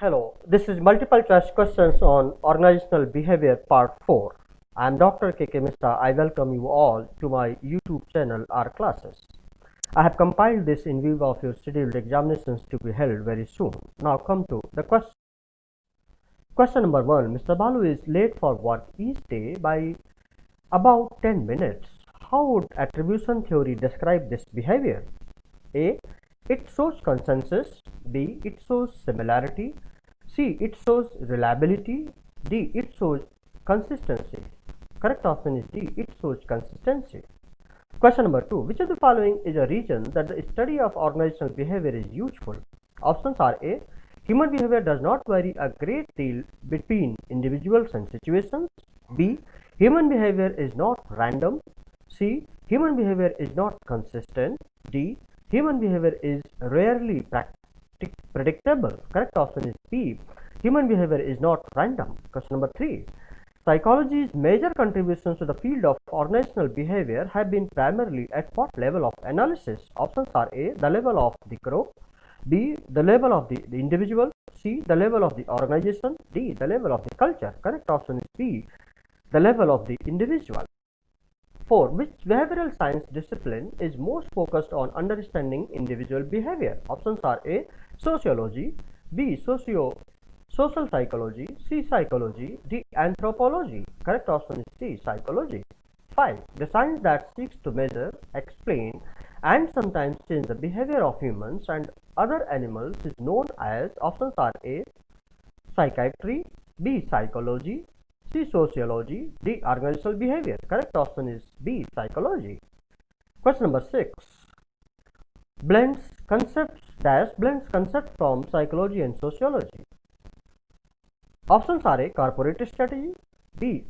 Hello, this is multiple choice questions on organizational behavior part 4. I am Dr. K. I welcome you all to my YouTube channel R classes. I have compiled this in view of your scheduled examinations to be held very soon. Now come to the question. Question number 1. Mr. Balu is late for work each day by about 10 minutes. How would attribution theory describe this behavior? A. It shows consensus. B. It shows similarity. C. It shows reliability. D. It shows consistency. Correct option is D. It shows consistency. Question number 2. Which of the following is a reason that the study of organizational behavior is useful? Options are A. Human behavior does not vary a great deal between individuals and situations. B. Human behavior is not random. C. Human behavior is not consistent. D. Human behavior is rarely predictable. Correct option is B. Human behavior is not random. Question number 3. Psychology's major contributions to the field of organizational behavior have been primarily at what level of analysis? Options are A. The level of the group. B. The level of the individual. C. The level of the organization. D. The level of the culture. Correct option is B. The level of the individual. 4. Which behavioral science discipline is most focused on understanding individual behavior? Options are A. Sociology. B. Social psychology. C. Psychology. D. Anthropology. Correct option is C. Psychology. 5. The science that seeks to measure, explain, and sometimes change the behavior of humans and other animals is known as. Options are A. Psychiatry. B. Psychology. C. Sociology. D. Organizational behavior. Correct option is B. Psychology. Question number 6. Blends concepts from psychology and sociology. Options are A. Corporate strategy. B.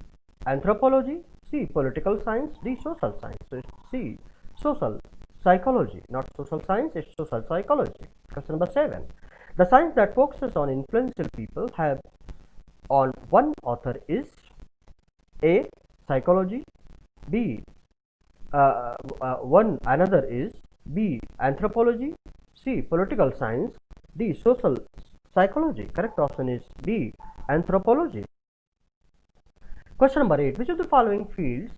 Anthropology. C. Political science. D. Social science. So it's C. Social psychology, not social science, it's social psychology. Question number 7. The science that focuses on influential people have on one author is A. Psychology. B. Another is B. Anthropology. C. Political science. D. Social psychology. Correct option is B. Anthropology. Question number 8. Which of the following fields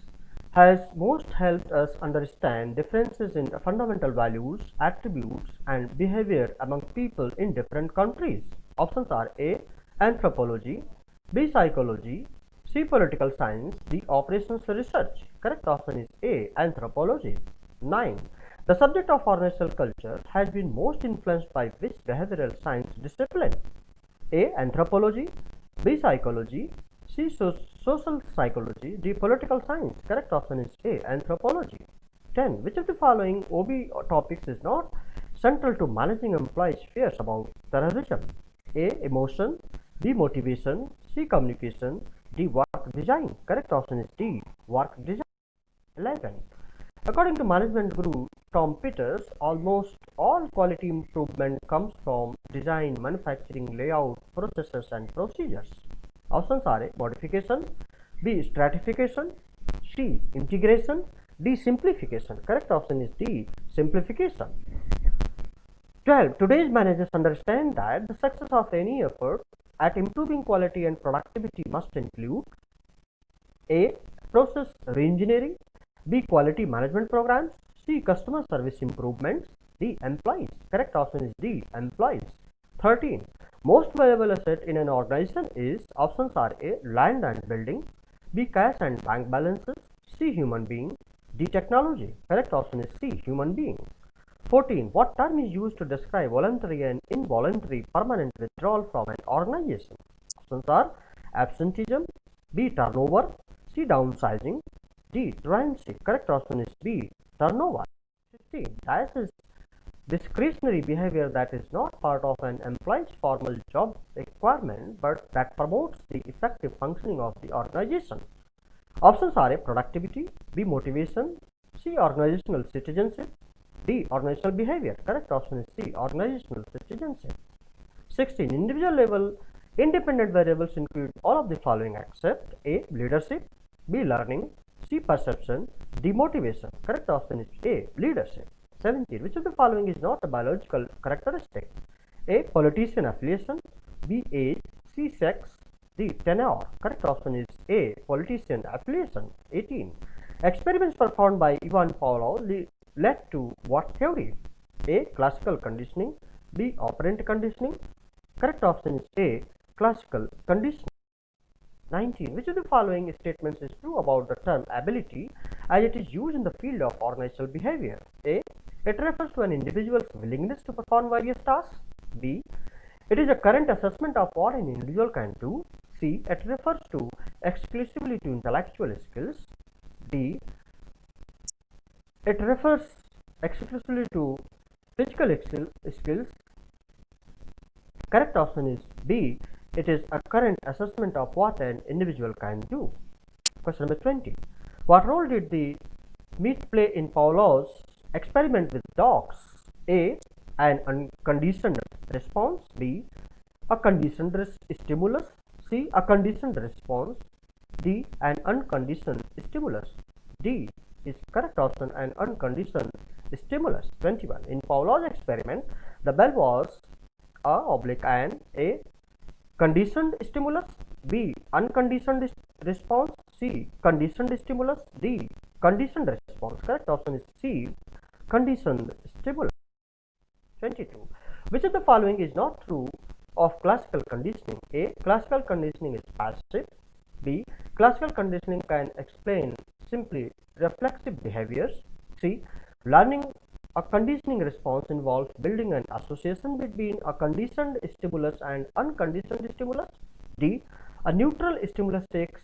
has most helped us understand differences in fundamental values, attributes, and behavior among people in different countries? Options are A. Anthropology. B. Psychology. C. Political science. D. Operations research. Correct option is A. Anthropology. 9. The subject of organizational culture has been most influenced by which behavioral science discipline? A. Anthropology. B. Psychology. C. Social psychology. D. Political science. Correct option is A. Anthropology. 10. Which of the following OB topics is not central to managing employees' fears about terrorism? A. Emotion. B. Motivation. C. Communication. D. Work design. Correct option is D. Work design. 11. According to management guru Tom Peters, almost all quality improvement comes from design, manufacturing, layout, processes, and procedures. Options are A. Modification. B. Stratification. C. Integration. D. Simplification. Correct option is D. Simplification. 12. Today's managers understand that the success of any effort at improving quality and productivity must include A. Process reengineering. B. Quality management programs. C. Customer service improvements. D. Employees. Correct option is D. Employees. 13. Most valuable asset in an organization is. Options are A. Land and building. B. Cash and bank balances. C. Human being. D. Technology. Correct option is C. Human being. 14. What term is used to describe voluntary and involuntary permanent withdrawal from an organization? Options are absenteeism. B. Turnover. C. Downsizing. D. Truancy. Correct option is B. Turnover. 15. Bias is discretionary behavior that is not part of an employee's formal job requirement but that promotes the effective functioning of the organization. Options are A. Productivity. B. Motivation. C. Organizational citizenship. D. Organizational behavior. Correct option is C. Organizational citizenship. 16. Individual level independent variables include all of the following except A. Leadership. B. Learning. C. Perception. D. Motivation. Correct option is A. Leadership. 17. Which of the following is not a biological characteristic? A. Politician affiliation. B. Age. C. Sex. D. Tenure. Correct option is A. Politician. Affiliation. 18. Experiments performed by Ivan Pavlov led to what theory? A. Classical conditioning. B. Operant conditioning. Correct option is A. Classical conditioning. 19. Which of the following statements is true about the term ability as it is used in the field of organizational behavior? A. It refers to an individual's willingness to perform various tasks. B. It is a current assessment of what an individual can do. C. It refers to exclusively to intellectual skills. D. It refers exclusively to physical skills. Correct option is B. It is a current assessment of what an individual can do. Question number 20. What role did the meat play in Pavlov's experiment with dogs? A. An unconditioned response. B. A conditioned stimulus. C. A conditioned response. D. An unconditioned stimulus. D is correct option, an unconditioned stimulus. 21. In Pavlov's experiment, the bell was a conditioned stimulus. B. Unconditioned response. C. Conditioned stimulus. D. Conditioned response. Correct option is C. Conditioned stimulus. 22. Which of the following is not true of classical conditioning? A. Classical conditioning is passive. B. Classical conditioning can explain simply reflexive behaviors. C. Learning a conditioning response involves building an association between a conditioned stimulus and unconditioned stimulus. D. A neutral stimulus takes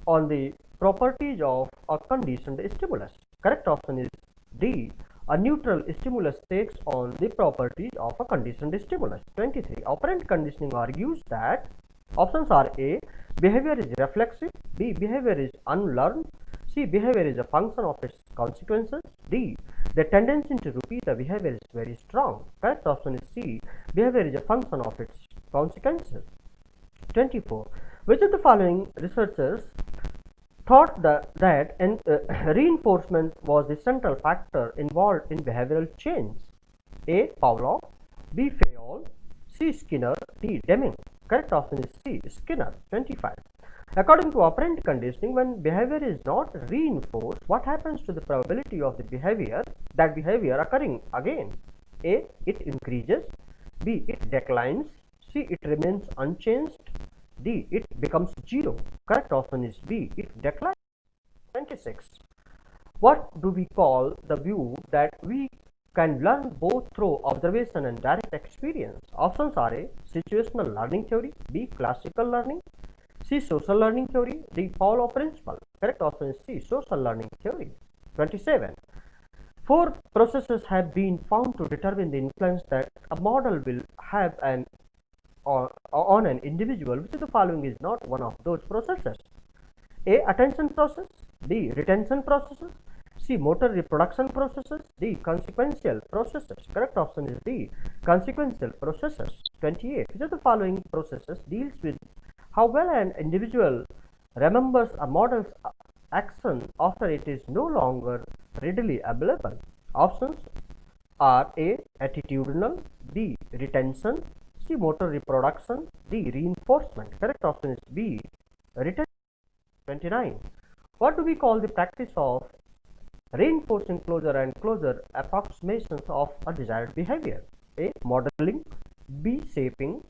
on the properties of a conditioned stimulus. Correct option is D. A neutral stimulus takes on the properties of a conditioned stimulus. 23. Operant conditioning argues that options are A. Behavior is reflexive. B. Behavior is unlearned. C. Behavior is a function of its consequences. D. The tendency to repeat a behavior is very strong. Correct option is C. Behavior is a function of its consequences. 24. Which of the following researchers thought that reinforcement was the central factor involved in behavioral change? A. Pavlov. B. Fayol. C. Skinner. D. Deming. Correct option is C. Skinner. 25. According to operant conditioning, when behavior is not reinforced, what happens to the probability of the behavior occurring again? A. It increases. B. It declines. C. It remains unchanged. D. It becomes zero. Correct option is B. It declines. 26. What do we call the view that we can learn both through observation and direct experience? Options are A. Situational learning theory. B. Classical learning. C. Social learning theory. D. Pavlov principle. Correct option is C. Social learning theory. 27. 4 processes have been found to determine the influence that a model will have on an individual. Which of the following is not one of those processes? A. Attention process. B. Retention processes. C. Motor reproduction processes. D. Consequential processes. Correct option is D. Consequential processes. 28. Which of the following processes deals with how well an individual remembers a model's action after it is no longer readily available? Options are A. Attitudinal. B. Retention. C. Motor reproduction. D. Reinforcement. Correct option is B. Retention. 29. What do we call the practice of reinforcing closure and closure approximations of a desired behavior? A. Modeling. B. Shaping.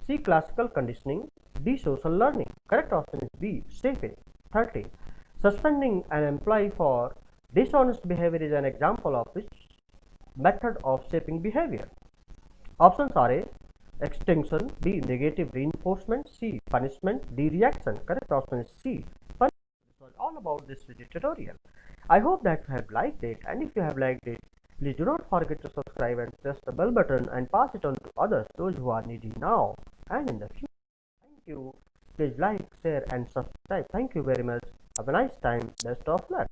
C. Classical conditioning. D. Social learning. Correct option is B. Shaping. 30. Suspending an employee for dishonest behavior is an example of which method of shaping behavior? Options are A. Extinction. B. Negative reinforcement. C. Punishment. D. Reaction. Correct option is C. Punishment. This was all about this video tutorial. I hope that you have liked it, and if you have liked it, please do not forget to subscribe and press the bell button and pass it on to others, those who are needy now and in the future. Thank you. Please like, share and subscribe. Thank you very much. Have a nice time. Best of luck.